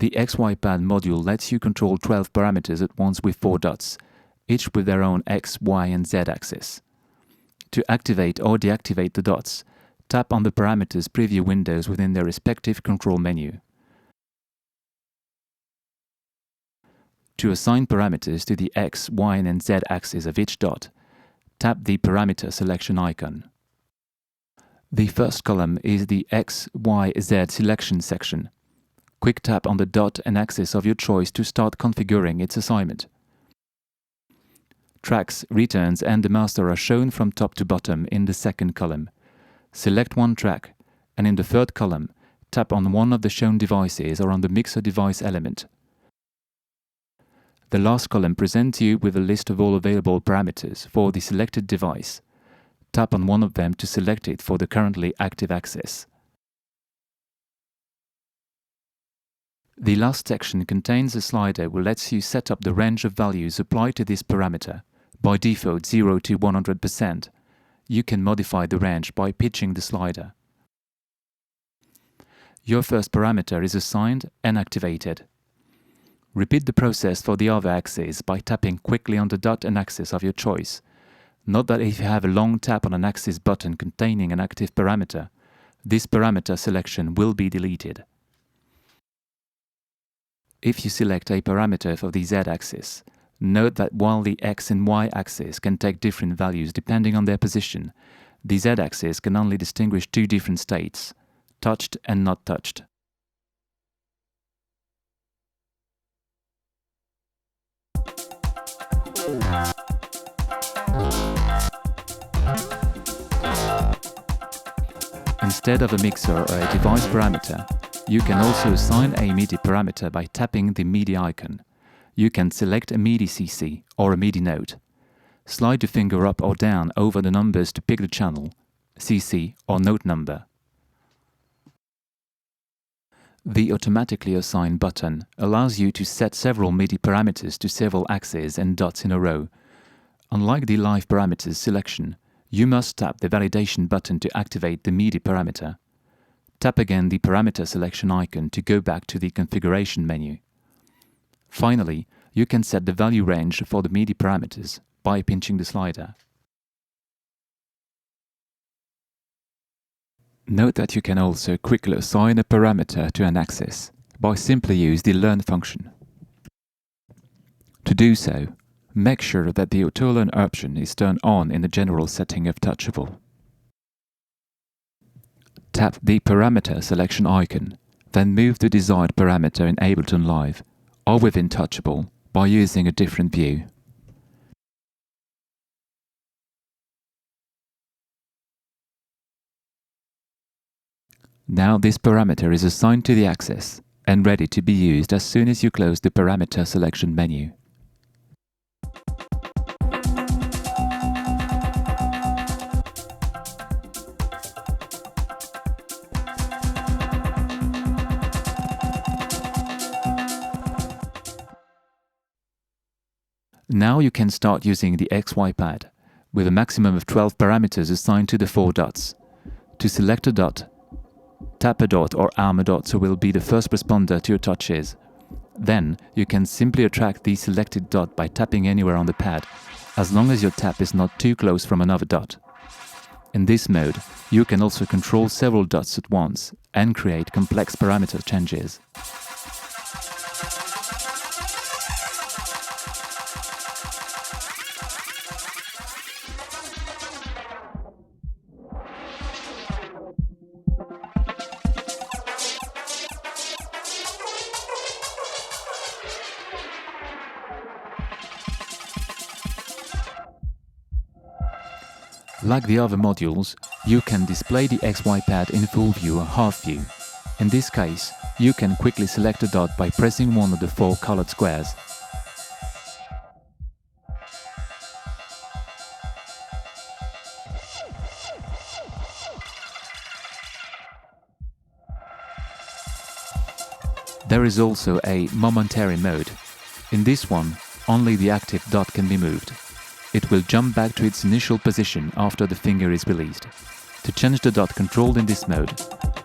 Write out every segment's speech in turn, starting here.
The XY pad module lets you control 12 parameters at once with 4 dots, each with their own X, Y, and Z axis. To activate or deactivate the dots, tap on the parameters preview windows within their respective control menu. To assign parameters to the X, Y, and Z axis of each dot, tap the parameter selection icon. The first column is the X, Y, Z selection section. Quick tap on the dot and axis of your choice to start configuring its assignment. Tracks, returns, and the master are shown from top to bottom in the second column. Select one track, and in the third column, tap on one of the shown devices or on the mixer device element. The last column presents you with a list of all available parameters for the selected device. Tap on one of them to select it for the currently active axis. The last section contains a slider which lets you set up the range of values applied to this parameter, by default 0 to 100%. You can modify the range by pitching the slider. Your first parameter is assigned and activated. Repeat the process for the other axes by tapping quickly on the dot and axis of your choice. Note that if you have a long tap on an axis button containing an active parameter, this parameter selection will be deleted. If you select a parameter for the Z-axis, note that while the X and Y axis can take different values depending on their position, the Z-axis can only distinguish two different states, touched and not touched. Instead of a mixer or a device parameter, you can also assign a MIDI parameter by tapping the MIDI icon. You can select a MIDI CC or a MIDI note. Slide your finger up or down over the numbers to pick the channel, CC or note number. The Automatically Assign button allows you to set several MIDI parameters to several axes and dots in a row. Unlike the Live Parameters selection, you must tap the Validation button to activate the MIDI parameter. Tap again the Parameter selection icon to go back to the Configuration menu. Finally, you can set the value range for the MIDI parameters by pinching the slider. Note that you can also quickly assign a parameter to an axis by simply use the Learn function. To do so, make sure that the Auto Learn option is turned on in the general setting of touchAble. Tap the Parameter selection icon, then move the desired parameter in Ableton Live or within touchAble by using a different view. Now this parameter is assigned to the axis and ready to be used as soon as you close the Parameter selection menu. Now you can start using the XY pad, with a maximum of 12 parameters assigned to the 4 dots. To select a dot, tap a dot or arm a dot so will be the first responder to your touches. Then, you can simply attract the selected dot by tapping anywhere on the pad, as long as your tap is not too close from another dot. In this mode, you can also control several dots at once and create complex parameter changes. Like the other modules, you can display the XY pad in full view or half view. In this case, you can quickly select a dot by pressing one of the 4 colored squares. There is also a momentary mode. In this one, only the active dot can be moved. It will jump back to its initial position after the finger is released. To change the dot controlled in this mode,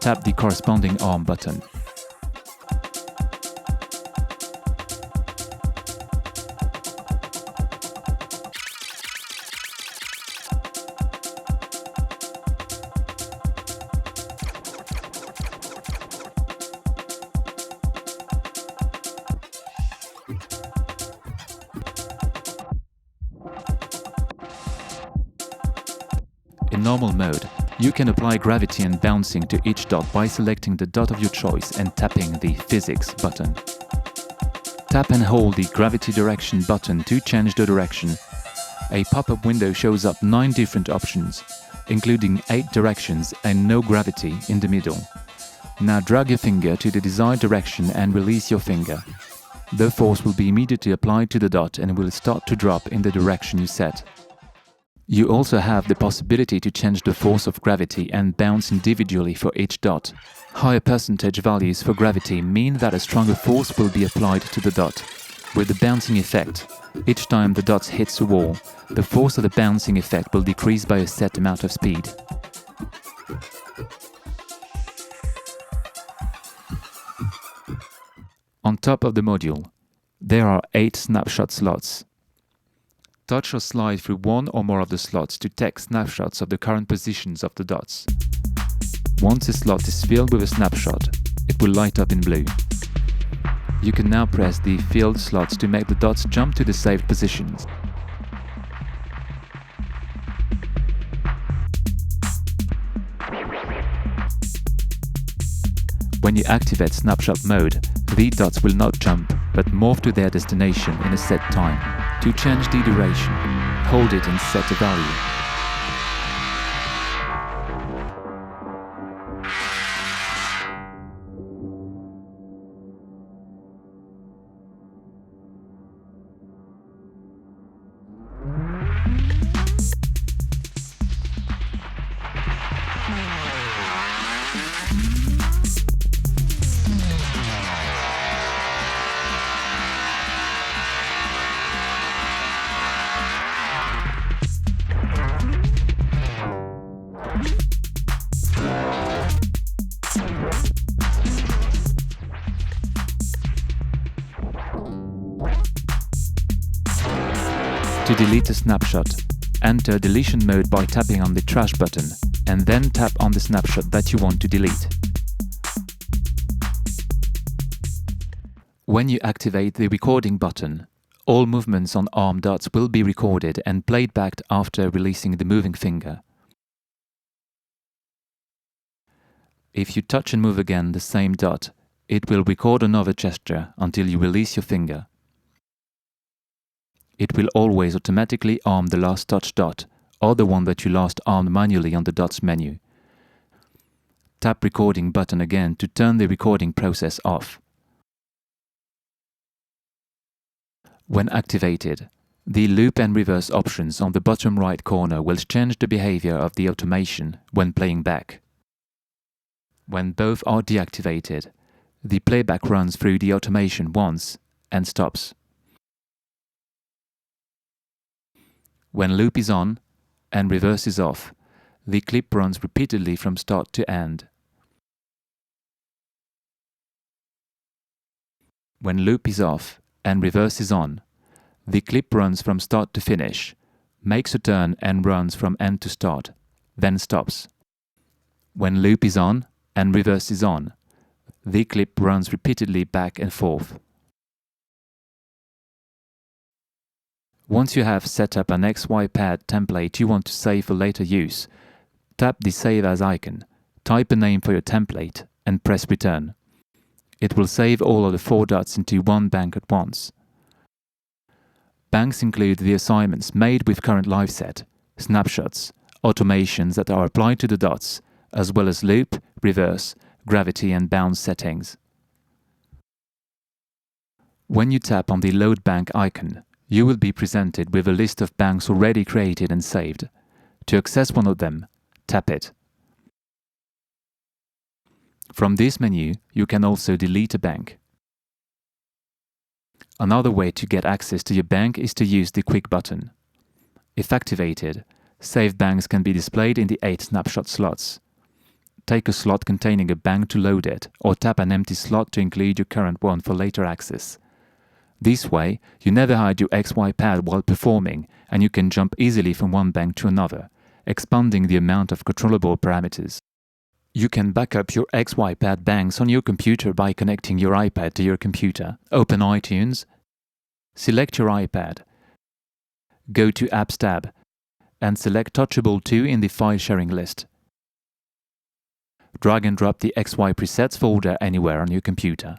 tap the corresponding arm button. In normal mode, you can apply gravity and bouncing to each dot by selecting the dot of your choice and tapping the Physics button. Tap and hold the Gravity Direction button to change the direction. A pop-up window shows up 9 different options, including 8 directions and no gravity in the middle. Now drag your finger to the desired direction and release your finger. The force will be immediately applied to the dot and will start to drop in the direction you set. You also have the possibility to change the force of gravity and bounce individually for each dot. Higher percentage values for gravity mean that a stronger force will be applied to the dot. With the bouncing effect, each time the dot hits a wall, the force of the bouncing effect will decrease by a set amount of speed. On top of the module, there are 8 snapshot slots. Touch or slide through one or more of the slots to take snapshots of the current positions of the dots. Once a slot is filled with a snapshot, it will light up in blue. You can now press the filled slots to make the dots jump to the saved positions. When you activate snapshot mode, the dots will not jump, but morph to their destination in a set time. To change the duration, hold it and set a value. To delete a snapshot, enter deletion mode by tapping on the trash button and then tap on the snapshot that you want to delete. When you activate the recording button, all movements on arm dots will be recorded and played back after releasing the moving finger. If you touch and move again the same dot, it will record another gesture until you release your finger. It will always automatically arm the last touch dot, or the one that you last armed manually on the dots menu. Tap recording button again to turn the recording process off. When activated, the loop and reverse options on the bottom right corner will change the behavior of the automation when playing back. When both are deactivated, the playback runs through the automation once and stops. When loop is on and reverse is off, the clip runs repeatedly from start to end. When loop is off and reverse is on, the clip runs from start to finish, makes a turn and runs from end to start, then stops. When loop is on and reverse is on, the clip runs repeatedly back and forth. Once you have set up an XYPad template you want to save for later use, tap the Save As icon, type a name for your template, and press Return. It will save all of the 4 dots into one bank at once. Banks include the assignments made with current live set, snapshots, automations that are applied to the dots, as well as loop, reverse, gravity and bounce settings. When you tap on the Load Bank icon, you will be presented with a list of banks already created and saved. To access one of them, tap it. From this menu, you can also delete a bank. Another way to get access to your bank is to use the Quick button. If activated, saved banks can be displayed in the 8 snapshot slots. Take a slot containing a bank to load it, or tap an empty slot to include your current one for later access. This way, you never hide your XYPad while performing, and you can jump easily from one bank to another, expanding the amount of controllable parameters. You can back up your XYPad banks on your computer by connecting your iPad to your computer. Open iTunes, select your iPad, go to Apps tab, and select touchAble 2 in the file sharing list. Drag and drop the XY presets folder anywhere on your computer.